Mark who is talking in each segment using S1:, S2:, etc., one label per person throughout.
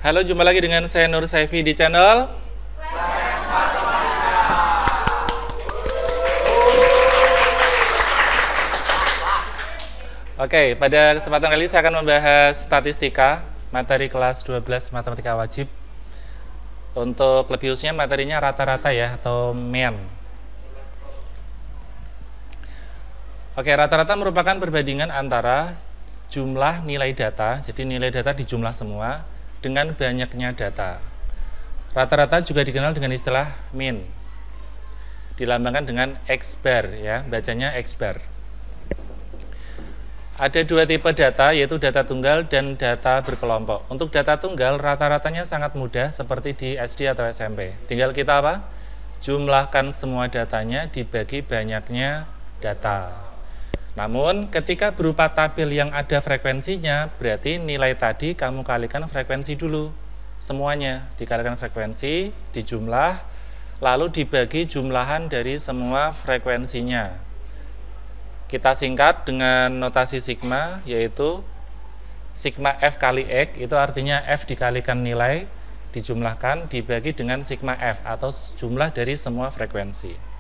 S1: Halo, jumpa lagi dengan saya Nur Saifi di channel Oke, pada kesempatan kali ini saya akan membahas statistika, materi kelas 12 matematika wajib. Untuk lebih khususnya materinya rata-rata ya, atau MEN. Oke, rata-rata merupakan perbandingan antara jumlah nilai data, jadi nilai data dijumlah semua, dengan banyaknya data. Rata-rata juga dikenal dengan istilah mean, dilambangkan dengan X bar ya, bacanya X bar. Ada dua tipe data, yaitu data tunggal dan data berkelompok. Untuk data tunggal, rata-ratanya sangat mudah seperti di SD atau SMP. Tinggal kita apa? Jumlahkan semua datanya dibagi banyaknya data. Namun, ketika berupa tabel yang ada frekuensinya, berarti nilai tadi kamu kalikan frekuensi dulu. Semuanya dikalikan frekuensi, dijumlah, lalu dibagi jumlahan dari semua frekuensinya. Kita singkat dengan notasi sigma, yaitu sigma F kali X, itu artinya F dikalikan nilai, dijumlahkan, dibagi dengan sigma F, atau jumlah dari semua frekuensi.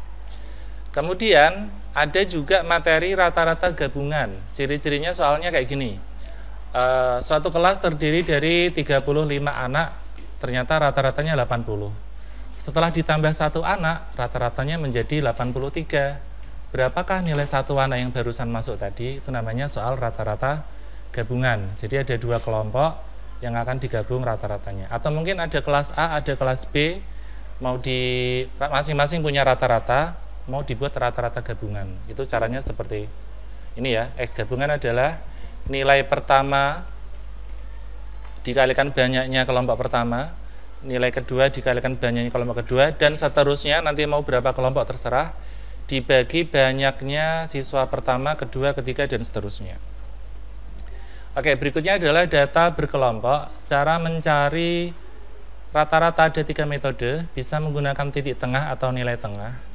S1: Kemudian, ada juga materi rata-rata gabungan. Ciri-cirinya soalnya kayak gini. Suatu kelas terdiri dari 35 anak, ternyata rata-ratanya 80. Setelah ditambah satu anak, rata-ratanya menjadi 83. Berapakah nilai satu anak yang barusan masuk tadi? Itu namanya soal rata-rata gabungan. Jadi ada dua kelompok yang akan digabung rata-ratanya. Atau mungkin ada kelas A, ada kelas B, mau masing-masing punya rata-rata, mau dibuat rata-rata gabungan. Itu caranya seperti ini ya. X gabungan adalah nilai pertama dikalikan banyaknya kelompok pertama, nilai kedua dikalikan banyaknya kelompok kedua, dan seterusnya. Nanti mau berapa kelompok terserah, dibagi banyaknya siswa pertama, kedua, ketiga, dan seterusnya. Oke, berikutnya adalah data berkelompok. Cara mencari rata-rata ada 3 metode, bisa menggunakan titik tengah atau nilai tengah.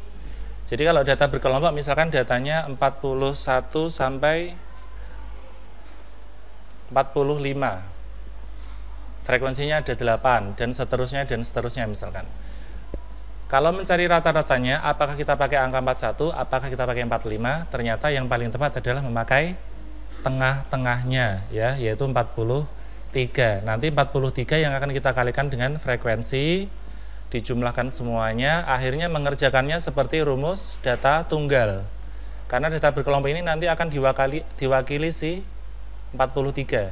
S1: Jadi kalau data berkelompok, misalkan datanya 41 sampai 45, frekuensinya ada 8, dan seterusnya misalkan. Kalau mencari rata-ratanya, apakah kita pakai angka 41, apakah kita pakai 45? Ternyata yang paling tepat adalah memakai tengah-tengahnya ya, yaitu 43. Nanti 43 yang akan kita kalikan dengan frekuensi, dijumlahkan semuanya, akhirnya mengerjakannya seperti rumus data tunggal. Karena data berkelompok ini nanti akan diwakili si 43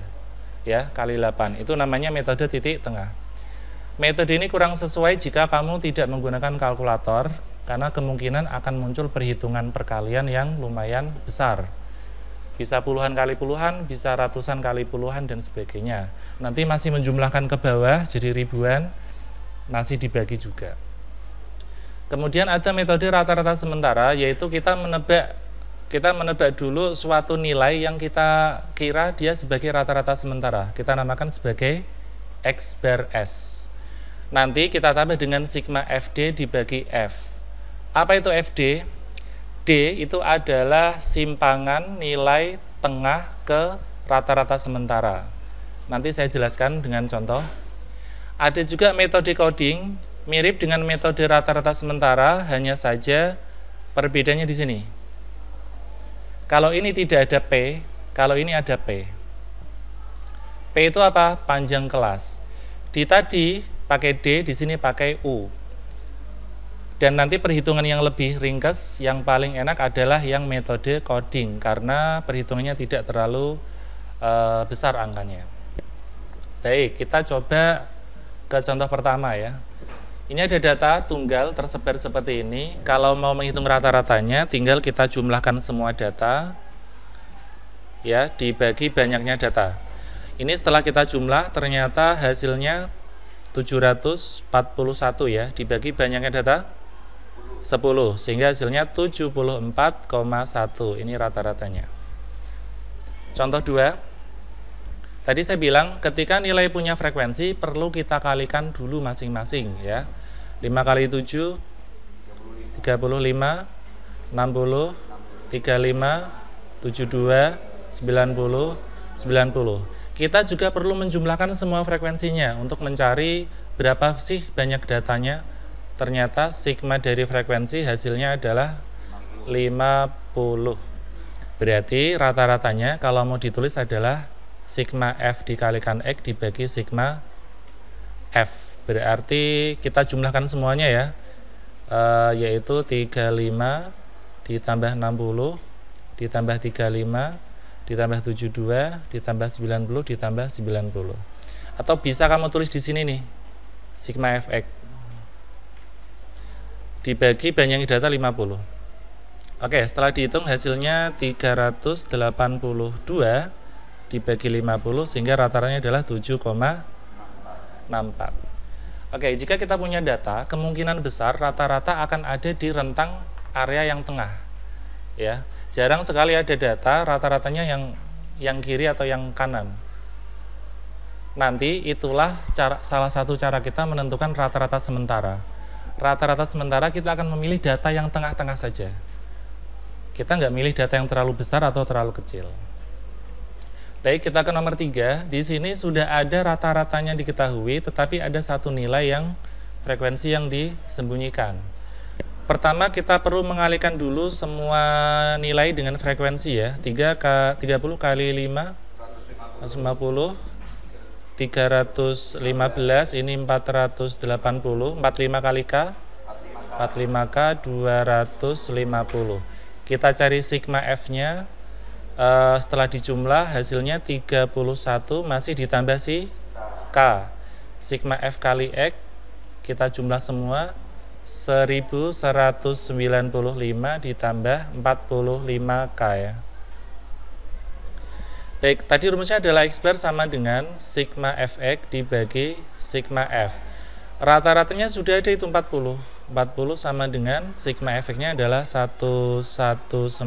S1: ya, kali 8. Itu namanya metode titik tengah. Metode ini kurang sesuai jika kamu tidak menggunakan kalkulator, karena kemungkinan akan muncul perhitungan perkalian yang lumayan besar. Bisa puluhan kali puluhan, bisa ratusan kali puluhan, dan sebagainya. Nanti masih menjumlahkan ke bawah jadi ribuan, masih dibagi juga. Kemudian ada metode rata-rata sementara, yaitu kita menebak dulu suatu nilai yang kita kira dia sebagai rata-rata sementara. Kita namakan sebagai X bar S. Nanti kita tambah dengan sigma FD dibagi F. Apa itu FD? D itu adalah simpangan nilai tengah ke rata-rata sementara. Nanti saya jelaskan dengan contoh. Ada juga metode coding, mirip dengan metode rata-rata sementara, hanya saja perbedaannya di sini. Kalau ini tidak ada P, kalau ini ada P. P itu apa? Panjang kelas. Di tadi pakai D, di sini pakai U. Dan nanti perhitungan yang lebih ringkas, yang paling enak adalah yang metode coding, karena perhitungannya tidak terlalu besar angkanya. Baik, kita coba ke contoh pertama ya. Ini ada data tunggal tersebar seperti ini. Kalau mau menghitung rata-ratanya, tinggal kita jumlahkan semua data ya, dibagi banyaknya data. Ini setelah kita jumlah, ternyata hasilnya 741 ya, dibagi banyaknya data 10, sehingga hasilnya 74,1. Ini rata-ratanya. Contoh 2. Tadi saya bilang ketika nilai punya frekuensi perlu kita kalikan dulu masing-masing ya. 5 kali 7 35, 60, 35, 72, 90, 90. Kita juga perlu menjumlahkan semua frekuensinya untuk mencari berapa sih banyak datanya. Ternyata sigma dari frekuensi hasilnya adalah 50. Berarti rata-ratanya kalau mau ditulis adalah sigma F dikalikan X dibagi sigma F. Berarti kita jumlahkan semuanya ya, yaitu 35 ditambah 60 ditambah 35 ditambah 72 ditambah 90 ditambah 90. Atau bisa kamu tulis di sini nih, sigma Fx dibagi banyak data 50. Oke, setelah dihitung hasilnya 382 dibagi 50 sehingga rata-ratanya adalah 7,64. Oke, jika kita punya data, kemungkinan besar rata-rata akan ada di rentang area yang tengah. Ya, jarang sekali ada data rata-ratanya yang kiri atau yang kanan. Nanti itulah salah satu cara kita menentukan rata-rata sementara. Rata-rata sementara kita akan memilih data yang tengah-tengah saja. Kita nggak milih data yang terlalu besar atau terlalu kecil. Baik, kita ke nomor 3. Di sini sudah ada rata-ratanya diketahui, tetapi ada satu nilai yang frekuensi yang disembunyikan. Pertama, kita perlu mengalihkan dulu semua nilai dengan frekuensi ya. 30 kali 5, 150. 315, ini 480, 45 kali K, 45K 250. Kita cari sigma F-nya, setelah dijumlah hasilnya 31 masih ditambah si K. Sigma F kali X, kita jumlah semua, 1195 ditambah 45K ya. Baik, tadi rumusnya adalah X bar sama dengan sigma Fx dibagi sigma F. Rata-ratanya sudah ada itu 40. 40 sama dengan sigma Fx-nya adalah 1195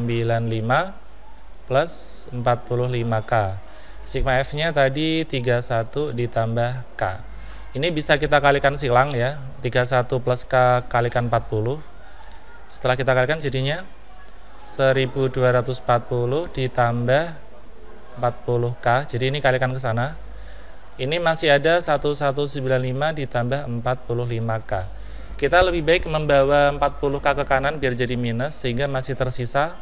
S1: plus 45K. Sigma F-nya tadi 31 ditambah K. Ini bisa kita kalikan silang ya. 31 plus K kalikan 40. Setelah kita kalikan jadinya 1240 ditambah 40K, jadi ini kalikan ke sana. Ini masih ada 1195 ditambah 45K. Kita lebih baik membawa 40K ke kanan biar jadi minus, sehingga masih tersisa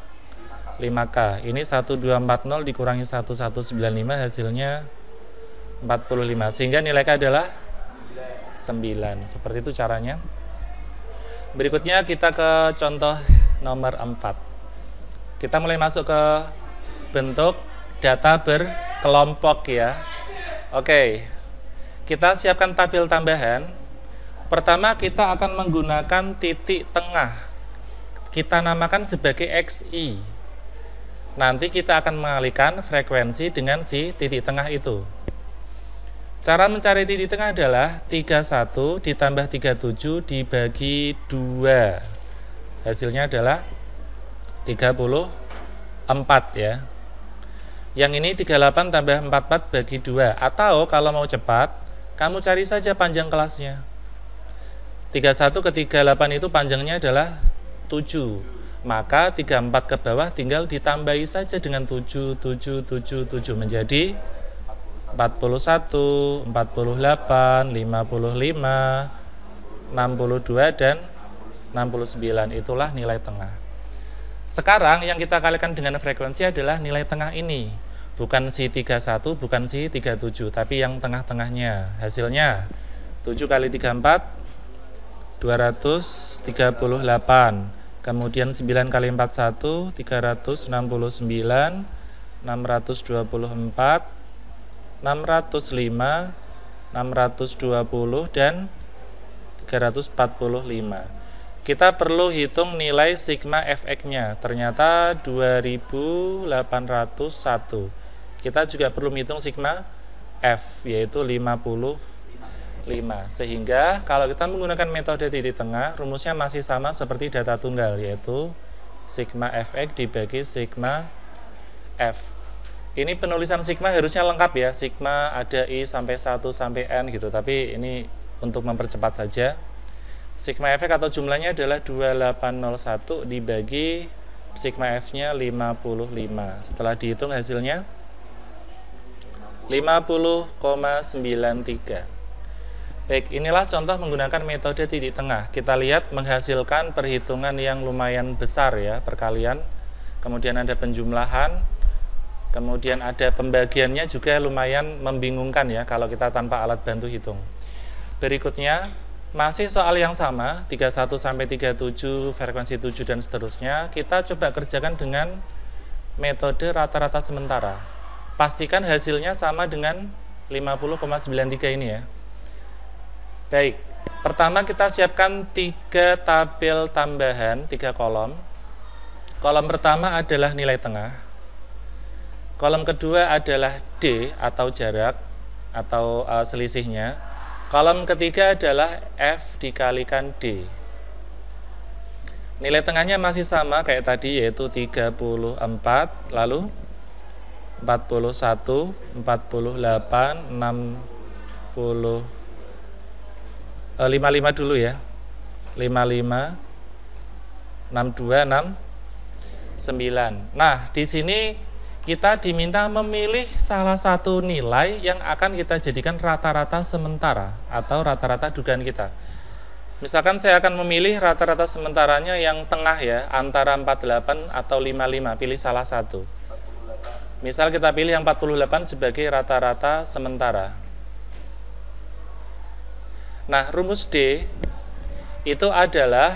S1: 5K. Ini 1240 dikurangi 1195 hasilnya 45, sehingga nilai K adalah 9. Seperti itu caranya. Berikutnya kita ke contoh nomor 4. Kita mulai masuk ke bentuk data berkelompok ya. Oke, kita siapkan tabel tambahan. Pertama kita akan menggunakan titik tengah. Kita namakan sebagai XI. Nanti kita akan mengalihkan frekuensi dengan si titik tengah itu. Cara mencari titik tengah adalah 31 ditambah 37 dibagi 2. Hasilnya adalah 34 ya. Yang ini 38 tambah 44 bagi 2. Atau kalau mau cepat, kamu cari saja panjang kelasnya. 31 ke 38 itu panjangnya adalah 7. Maka 34 ke bawah tinggal ditambahi saja dengan 7 menjadi 41, 48, 55, 62 dan 69. Itulah nilai tengah. Sekarang yang kita kalikan dengan frekuensi adalah nilai tengah ini. Bukan si 31, bukan si 37, tapi yang tengah-tengahnya. Hasilnya 7 kali 34 238. Kemudian 9 kali 41 369, 624, 605, 620 dan 345. Kita perlu hitung nilai sigma Fx-nya. Ternyata 2801. Kita juga perlu menghitung sigma F, yaitu 55. Sehingga kalau kita menggunakan metode titik tengah, rumusnya masih sama seperti data tunggal, yaitu sigma Fx dibagi sigma F. Ini penulisan sigma harusnya lengkap ya. Sigma ada I sampai 1 sampai N gitu. Tapi ini untuk mempercepat saja. Sigma Fx atau jumlahnya adalah 2801 dibagi sigma F-nya 55. Setelah dihitung hasilnya 50,93. Baik, inilah contoh menggunakan metode titik tengah. Kita lihat menghasilkan perhitungan yang lumayan besar ya, perkalian. Kemudian ada penjumlahan. Kemudian ada pembagiannya juga lumayan membingungkan ya kalau kita tanpa alat bantu hitung. Berikutnya, masih soal yang sama, 31 sampai 37, frekuensi 7 dan seterusnya. Kita coba kerjakan dengan metode rata-rata sementara. Pastikan hasilnya sama dengan 50,93 ini ya. Baik, pertama kita siapkan 3 tabel tambahan, 3 kolom. Kolom pertama adalah nilai tengah. Kolom kedua adalah D atau jarak atau selisihnya. Kolom ketiga adalah F dikalikan D. Nilai tengahnya masih sama kayak tadi, yaitu 34, lalu 41, 48, 60, 55 dulu ya, 55, 62, 69. Nah, di sini kita diminta memilih salah satu nilai yang akan kita jadikan rata-rata sementara atau rata-rata dugaan kita. Misalkan saya akan memilih rata-rata sementaranya yang tengah ya, antara 48 atau 55, pilih salah satu. Misal kita pilih yang 48 sebagai rata-rata sementara. Nah, rumus D itu adalah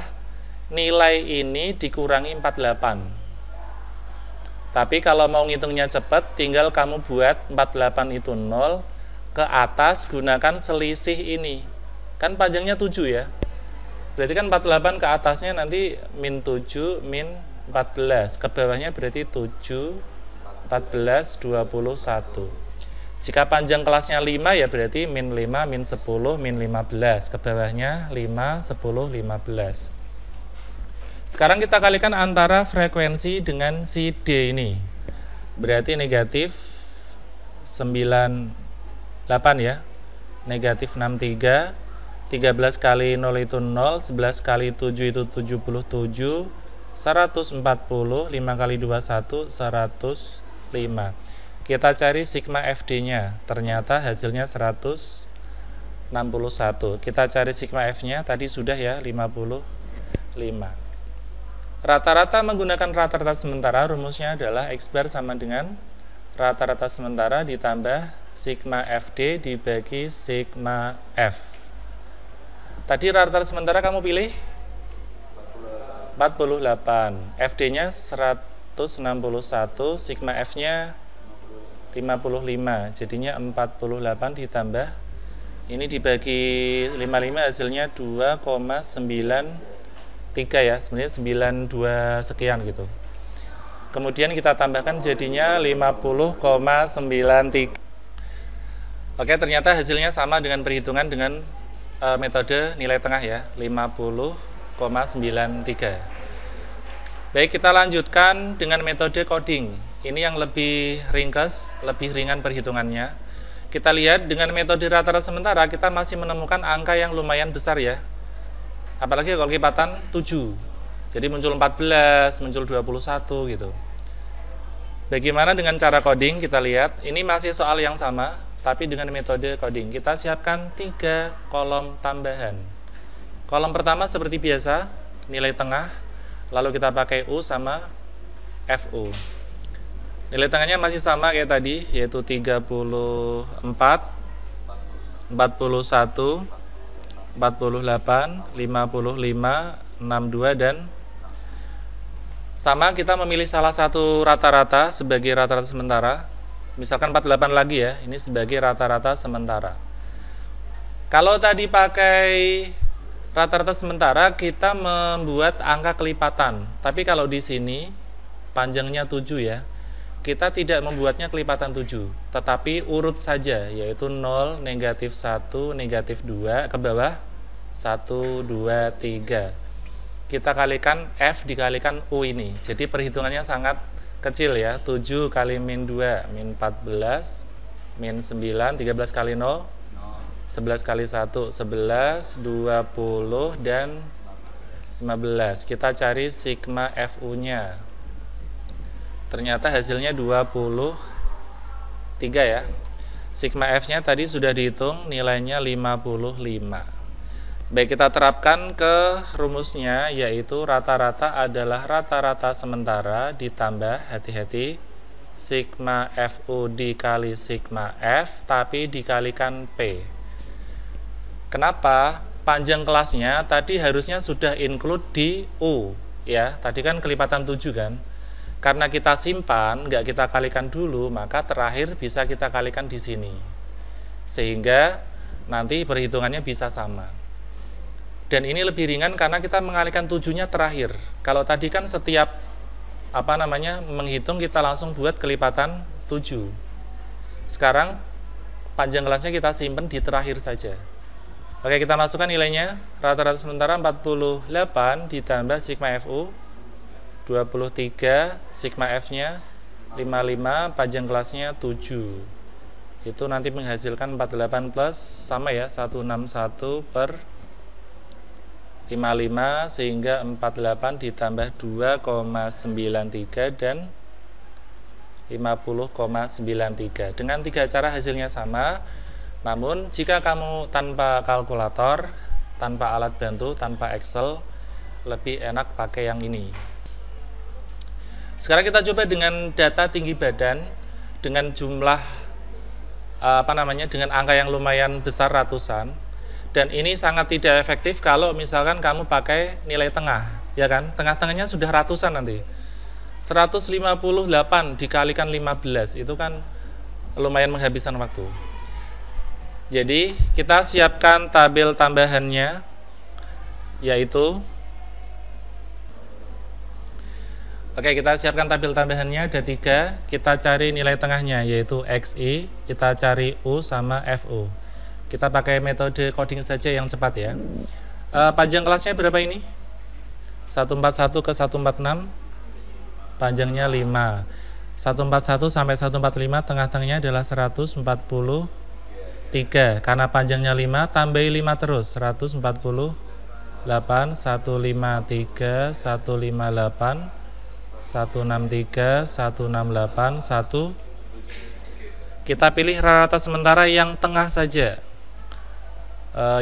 S1: nilai ini dikurangi 48. Tapi kalau mau ngitungnya cepat, tinggal kamu buat 48 itu 0, ke atas gunakan selisih ini. Kan panjangnya 7 ya. Berarti kan 48 ke atasnya nanti min 7, min 14. Ke bawahnya berarti 7, 14, 21. Jika panjang kelasnya 5 ya berarti min 5, min 10, min 15. Ke bawahnya 5, 10, 15. Sekarang kita kalikan antara frekuensi dengan si D ini. Berarti negatif 98 ya. Negatif 63. 13 kali 0 itu 0. 11 kali 7 itu 77. 140. 5 kali 21, 105. Kita cari sigma FD-nya, ternyata hasilnya 161. Kita cari sigma F-nya, tadi sudah ya, 55. Rata-rata menggunakan rata-rata sementara, rumusnya adalah X bar sama dengan rata-rata sementara ditambah sigma FD dibagi sigma F. Tadi rata-rata sementara kamu pilih? 48. FD-nya 161, sigma F-nya 55, jadinya 48 ditambah ini dibagi 55 hasilnya 2,93 ya, sebenarnya 92 sekian gitu. Kemudian kita tambahkan jadinya 50,93. Oke, ternyata hasilnya sama dengan perhitungan dengan metode nilai tengah ya, 50,93. Baik, kita lanjutkan dengan metode coding. Ini yang lebih ringkas, lebih ringan perhitungannya. Kita lihat dengan metode rata-rata sementara kita masih menemukan angka yang lumayan besar ya. Apalagi kalau lipatan 7. Jadi muncul 14, muncul 21 gitu. Bagaimana dengan cara coding? Kita lihat. Ini masih soal yang sama, tapi dengan metode coding. Kita siapkan 3 kolom tambahan. Kolom pertama seperti biasa, nilai tengah. Lalu kita pakai U sama FU. Nilai tengahnya masih sama kayak tadi, yaitu 34, 41, 48, 55, 62, dan sama kita memilih salah satu rata-rata sebagai rata-rata sementara. Misalkan 48 lagi ya, ini sebagai rata-rata sementara. Kalau tadi pakai rata-rata sementara, kita membuat angka kelipatan. Tapi kalau di sini panjangnya 7 ya. Kita tidak membuatnya kelipatan 7, tetapi urut saja, yaitu 0, negatif 1, negatif 2, ke bawah 1, 2, 3. Kita kalikan F dikalikan U ini. Jadi perhitungannya sangat kecil ya, 7 kali min 2, min 14, min 9, 13 kali 0, 11 kali 1, 11, 20, dan 15. Kita cari sigma FU-nya. Ternyata hasilnya 23 ya. Sigma F-nya tadi sudah dihitung, nilainya 55. Baik, kita terapkan ke rumusnya, yaitu rata-rata adalah rata-rata sementara ditambah, hati-hati, sigma FU dikali sigma F, tapi dikalikan P. Kenapa? Panjang kelasnya tadi harusnya sudah include di U, ya. Tadi kan kelipatan 7 kan. Karena kita simpan, nggak kita kalikan dulu, maka terakhir bisa kita kalikan di sini. Sehingga nanti perhitungannya bisa sama. Dan ini lebih ringan karena kita mengalihkan 7-nya terakhir. Kalau tadi kan setiap menghitung kita langsung buat kelipatan 7. Sekarang panjang kelasnya kita simpan di terakhir saja. Oke, kita masukkan nilainya. Rata-rata sementara 48 ditambah sigma FU 23, sigma F-nya 55, panjang kelasnya 7. Itu nanti menghasilkan 48 plus sama ya, 161 per 55, sehingga 48 ditambah 2,93 dan 50,93. Dengan 3 cara hasilnya sama. Namun jika kamu tanpa kalkulator, tanpa alat bantu, tanpa Excel, lebih enak pakai yang ini. Sekarang kita coba dengan data tinggi badan dengan jumlah dengan angka yang lumayan besar, ratusan. Dan ini sangat tidak efektif kalau misalkan kamu pakai nilai tengah, ya kan? Tengah-tengahnya sudah ratusan nanti. 158 dikalikan 15, itu kan lumayan menghabiskan waktu. Jadi, kita siapkan tabel tambahannya, yaitu kita siapkan tabel tambahannya, ada 3. Kita cari nilai tengahnya, yaitu XI, kita cari U sama FU. Kita pakai metode coding saja yang cepat ya. Panjang kelasnya berapa ini? 141 ke 146, panjangnya 5. 141 sampai 145, tengah-tengahnya adalah 143. Karena panjangnya 5, tambahi 5 terus, 148, 153, 158, 163, 168, 1. Kita pilih rata-rata sementara yang tengah saja.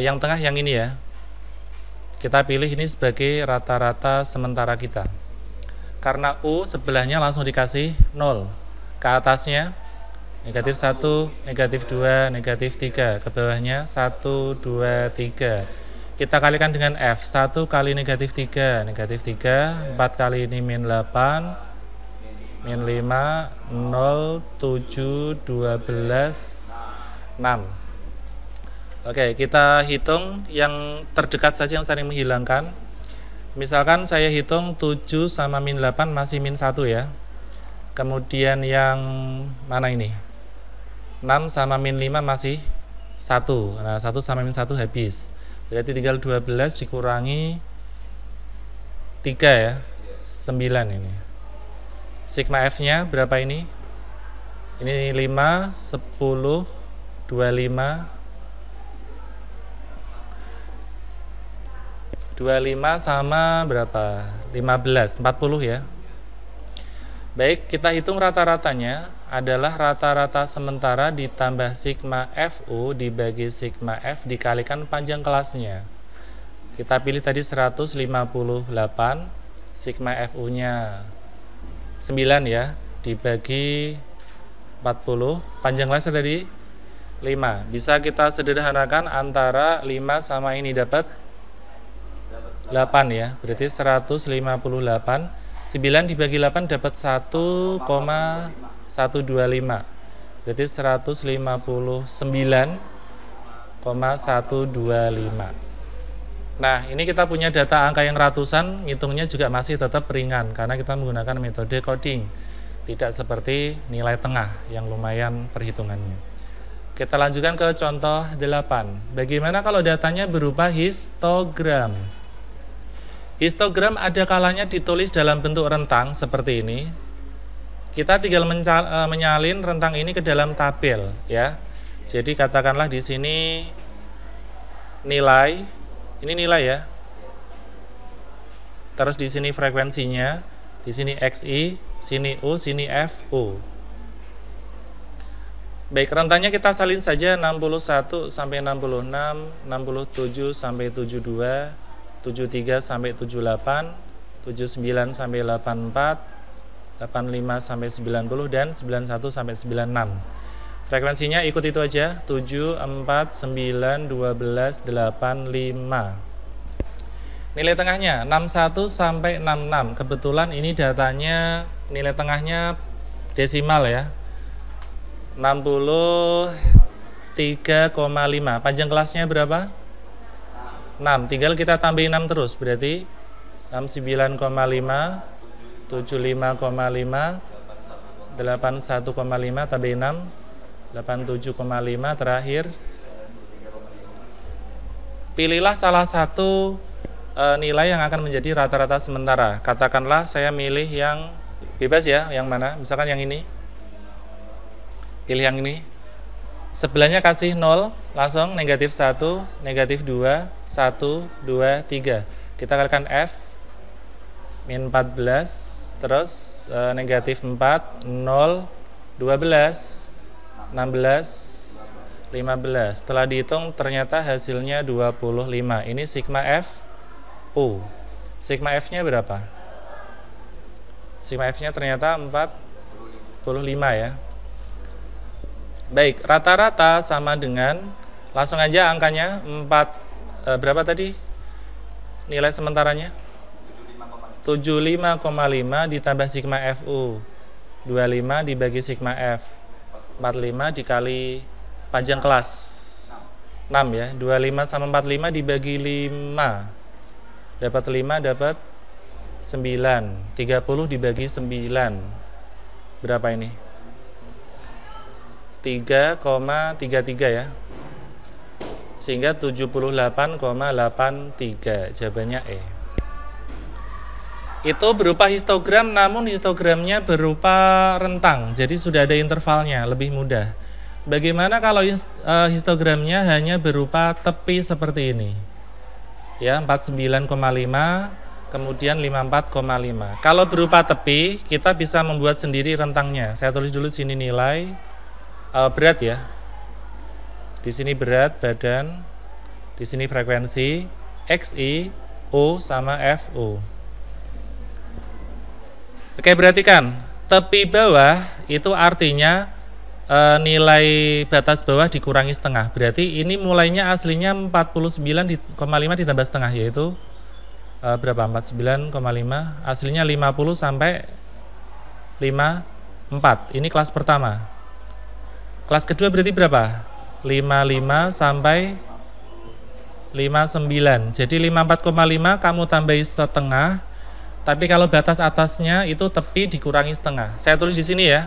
S1: Yang tengah yang ini ya. Kita pilih ini sebagai rata-rata sementara kita. Karena U sebelahnya langsung dikasih 0. Ke atasnya negatif 1, negatif 2, negatif 3. Ke bawahnya 1, 2, 3. Kita kalikan dengan F. 1 kali negatif 3, negatif 3. 4 kali ini min 8, min 5, 0, 7, 12, 6. Oke, kita hitung yang terdekat saja yang saling menghilangkan. Misalkan saya hitung 7 sama min 8 masih min 1 ya. Kemudian yang mana ini? 6 sama min 5 masih 1. Nah, 1 sama min 1 habis. Berarti tinggal 12 dikurangi 3 ya. 9 ini. Sigma F-nya berapa ini? Ini 5, 10, 25, 25 sama berapa? 15, 40 ya. Baik, kita hitung rata-ratanya adalah rata-rata sementara ditambah sigma FU dibagi sigma F dikalikan panjang kelasnya. Kita pilih tadi 158, sigma FU-nya 9 ya, dibagi 40, panjang kelasnya tadi 5. Bisa kita sederhanakan antara 5 sama ini dapat 8 ya, berarti 158. 9 dibagi 8 dapat 1,125. Berarti 159,125. Nah, ini kita punya data angka yang ratusan, ngitungnya juga masih tetap ringan karena kita menggunakan metode coding. Tidak seperti nilai tengah yang lumayan perhitungannya. Kita lanjutkan ke contoh 8. Bagaimana kalau datanya berupa histogram? Histogram ada kalanya ditulis dalam bentuk rentang seperti ini. Kita tinggal menyalin rentang ini ke dalam tabel ya. Jadi katakanlah di sini nilai, ini nilai ya. Terus di sini frekuensinya, di sini XI, sini U, sini FU. Baik, rentannya kita salin saja 61 sampai 66, 67 sampai 72, 73 sampai 78, 79 sampai 84, 85 sampai 90 dan 91 sampai 96. Frekuensinya ikut itu aja, 7, 4, 9, 12, 8, 5. Nilai tengahnya 61 sampai 66. Kebetulan ini datanya nilai tengahnya desimal ya. 63,5. Panjang kelasnya berapa? 6. Tinggal kita tambahin 6 terus, berarti 69,5, 75,5, 81,5 tambahin 6, 87,5 terakhir. Pilihlah salah satu nilai yang akan menjadi rata-rata sementara. Katakanlah saya milih yang bebas ya, yang mana? Misalkan yang ini. Pilih yang ini. Sebelahnya kasih 0, langsung negatif 1, negatif 2, 1, 2, 3. Kita kalikan F, min 14, terus negatif 4, 0, 12, 16, 15. Setelah dihitung ternyata hasilnya 25. Ini sigma F U. Sigma F-nya berapa? Sigma F-nya ternyata 45 ya. Baik, rata-rata sama dengan, langsung aja angkanya 4, berapa tadi nilai sementaranya? 75,5 ditambah sigma FU 25 dibagi sigma F 45 dikali panjang kelas 6 ya. 25 sama 45 dibagi 5 dapat 5, dapat 9. 30 dibagi 9 berapa ini? 3,33 ya, sehingga 78,83. Jawabannya E. Itu berupa histogram, namun histogramnya berupa rentang, jadi sudah ada intervalnya, lebih mudah. Bagaimana kalau histogramnya hanya berupa tepi seperti ini ya, 49,5 kemudian 54,5. Kalau berupa tepi kita bisa membuat sendiri rentangnya. Saya tulis dulu sini nilai berat ya. Di sini berat badan, di sini frekuensi, XI, O sama FO. Oke, perhatikan, tepi bawah itu artinya nilai batas bawah dikurangi setengah. Berarti ini mulainya aslinya 49,5 ditambah setengah, yaitu berapa? 49,5, aslinya 50 sampai 54. Ini kelas pertama. Kelas kedua berarti berapa? 55 sampai 59. Jadi 54,5 kamu tambahi setengah. Tapi kalau batas atasnya itu tepi dikurangi setengah. Saya tulis di sini ya.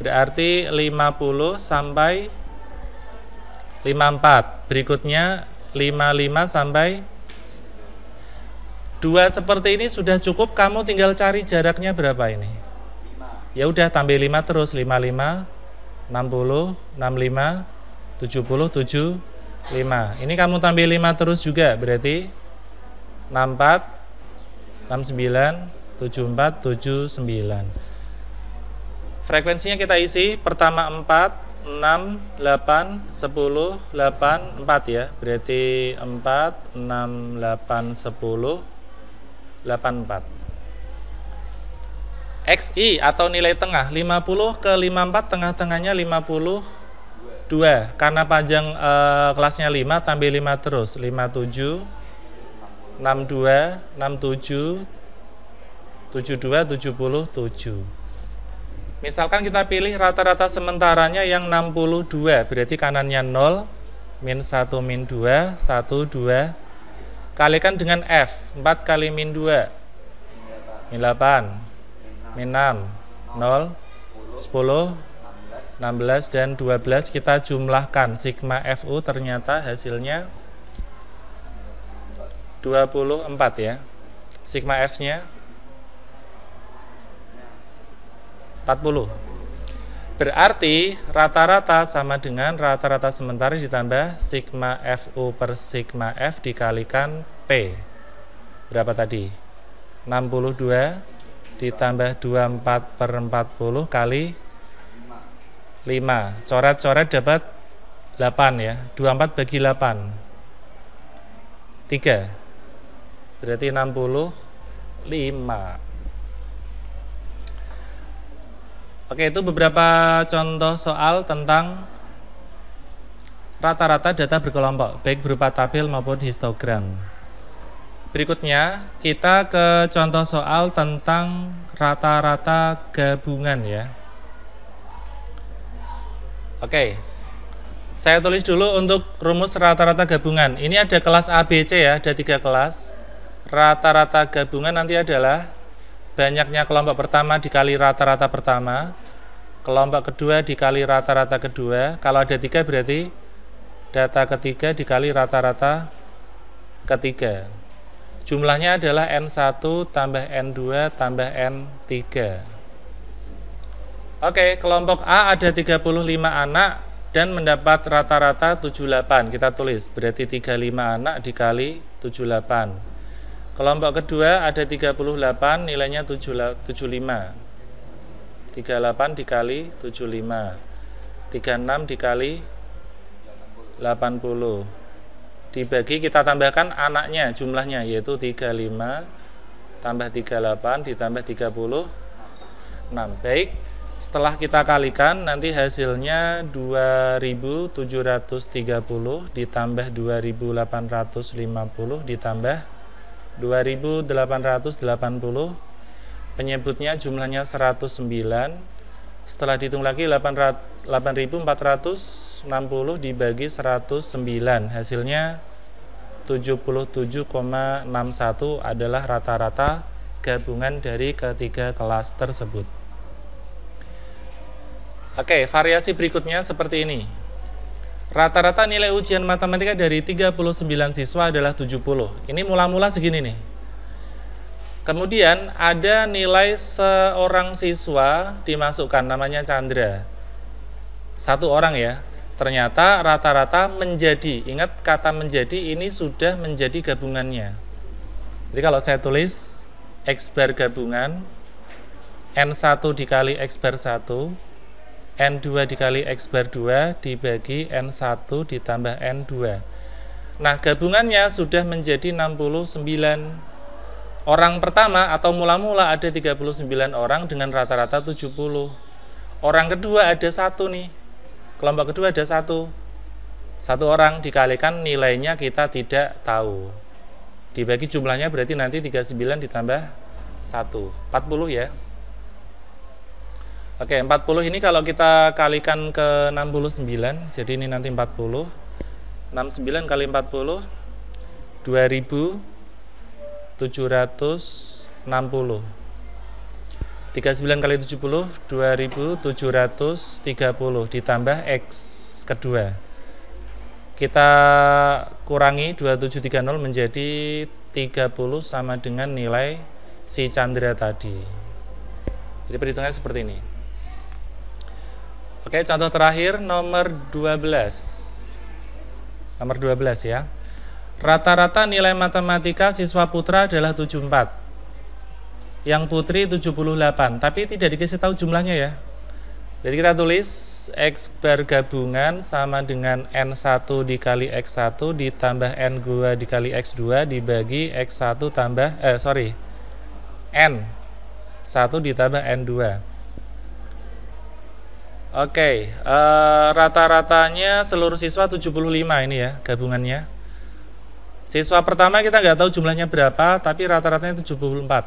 S1: Berarti 50 sampai 54. Berikutnya 55 sampai 2 seperti ini sudah cukup. Kamu tinggal cari jaraknya berapa ini. Ya udah tambah 5 terus. 55, 60, 65, 70, 75. Ini kamu tambah 5 terus juga, berarti 64, 69, 74, 79. Frekuensinya kita isi, pertama 4, 6, 8, 10, 8, 4 ya. Berarti 4, 6, 8, 10, 84. XI atau nilai tengah 50 ke 54, tengah-tengahnya 52. Karena panjang kelasnya 5 tambah 5 terus, 57, 62, 67, 72, 77. Misalkan kita pilih rata-rata sementaranya yang 62, berarti kanannya 0, min 1, min 2, 1, 2. Kalikan dengan F, 4 kali min 2, min 8. Min 6, 0, 10, 16, dan 12 kita jumlahkan. Sigma FU ternyata hasilnya 24 ya. Sigma F-nya 40. Berarti rata-rata sama dengan rata-rata sementara ditambah sigma FU per sigma F dikalikan P. Berapa tadi? 62 ditambah 24 per 40 kali 5. 5. Coret-coret dapat 8 ya. 24 bagi 8. 3. Berarti 65. Oke, itu beberapa contoh soal tentang rata-rata data berkelompok, baik berupa tabel maupun histogram. Berikutnya, kita ke contoh soal tentang rata-rata gabungan ya. Oke, saya tulis dulu untuk rumus rata-rata gabungan. Ini ada kelas A, B, C ya, ada 3 kelas. Rata-rata gabungan nanti adalah banyaknya kelompok pertama dikali rata-rata pertama, kelompok kedua dikali rata-rata kedua. Kalau ada 3 berarti data ketiga dikali rata-rata ketiga. Jumlahnya adalah N1 tambah N2 tambah N3. Oke, kelompok A ada 35 anak dan mendapat rata-rata 78. Kita tulis, berarti 35 anak dikali 78. Kelompok kedua ada 38, nilainya 75. 38 dikali 75. 36 dikali 80. Dibagi, kita tambahkan anaknya, jumlahnya, yaitu 35 tambah 38 ditambah 36. Baik, setelah kita kalikan, nanti hasilnya 2730 ditambah 2850 ditambah 2880, penyebutnya jumlahnya 109. Setelah dihitung lagi 8460 dibagi 109, hasilnya 77,61 adalah rata-rata gabungan dari ketiga kelas tersebut. Oke, variasi berikutnya seperti ini. Rata-rata nilai ujian matematika dari 39 siswa adalah 70. Ini mula-mula segini nih. Kemudian ada nilai seorang siswa dimasukkan, namanya Chandra. 1 orang ya. Ternyata rata-rata menjadi, ingat kata menjadi ini sudah menjadi gabungannya. Jadi kalau saya tulis X bar gabungan, N1 dikali X bar 1, N2 dikali X bar 2 dibagi N1 ditambah N2. Nah, gabungannya sudah menjadi 69. Orang pertama atau mula-mula ada 39 orang dengan rata-rata 70. Orang kedua ada 1 nih. Kelompok kedua ada 1. 1 orang dikalikan nilainya kita tidak tahu. Dibagi jumlahnya berarti nanti 39 ditambah 1. 40 ya. Oke, 40 ini kalau kita kalikan ke 69, jadi ini nanti 40. 69 kali 40, 2760. 39 kali 70, 2730 ditambah X kedua. Kita kurangi 2730 menjadi 30 sama dengan nilai si Chandra tadi. Jadi perhitungannya seperti ini. Oke, contoh terakhir nomor 12. Nomor 12 ya. Rata-rata nilai matematika siswa putra adalah 74. Yang putri 78, tapi tidak dikasih tahu jumlahnya ya. Jadi kita tulis X bar gabungan sama dengan N1 dikali X1 ditambah N2 dikali X2 dibagi X1 tambah N1 ditambah N2. Oke, rata-ratanya seluruh siswa 75 ini ya gabungannya. Siswa pertama kita nggak tahu jumlahnya berapa, tapi rata-ratanya 74.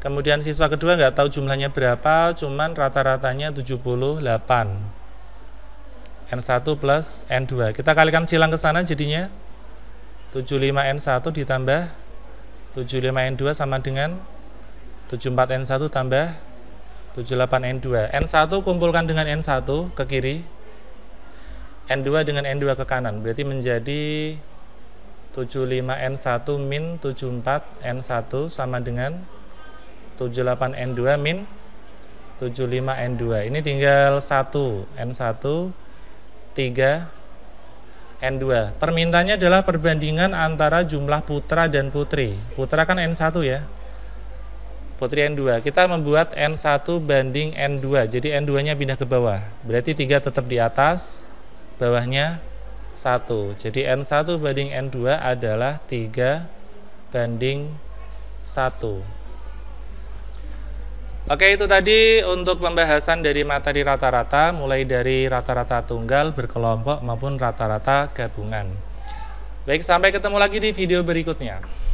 S1: Kemudian siswa kedua nggak tahu jumlahnya berapa, cuman rata-ratanya 78. N1 plus N2. Kita kalikan silang ke sana jadinya 75N1 ditambah 75N2 sama dengan 74N1 tambah 78N2. N1 kumpulkan dengan N1 ke kiri, N2 dengan N2 ke kanan, berarti menjadi 75N1 min 74N1 sama dengan 78N2 min 75N2. Ini tinggal 1 N1 3 N2. Permintaannya adalah perbandingan antara jumlah putra dan putri. Putra kan N1 ya. Putri N2. Kita membuat N1 banding N2. Jadi N2-nya pindah ke bawah. Berarti 3 tetap di atas, bawahnya 1. Jadi N1 banding N2 adalah 3 banding 1. Oke, itu tadi untuk pembahasan dari materi rata-rata, mulai dari rata-rata tunggal, berkelompok, maupun rata-rata gabungan. Baik, sampai ketemu lagi di video berikutnya.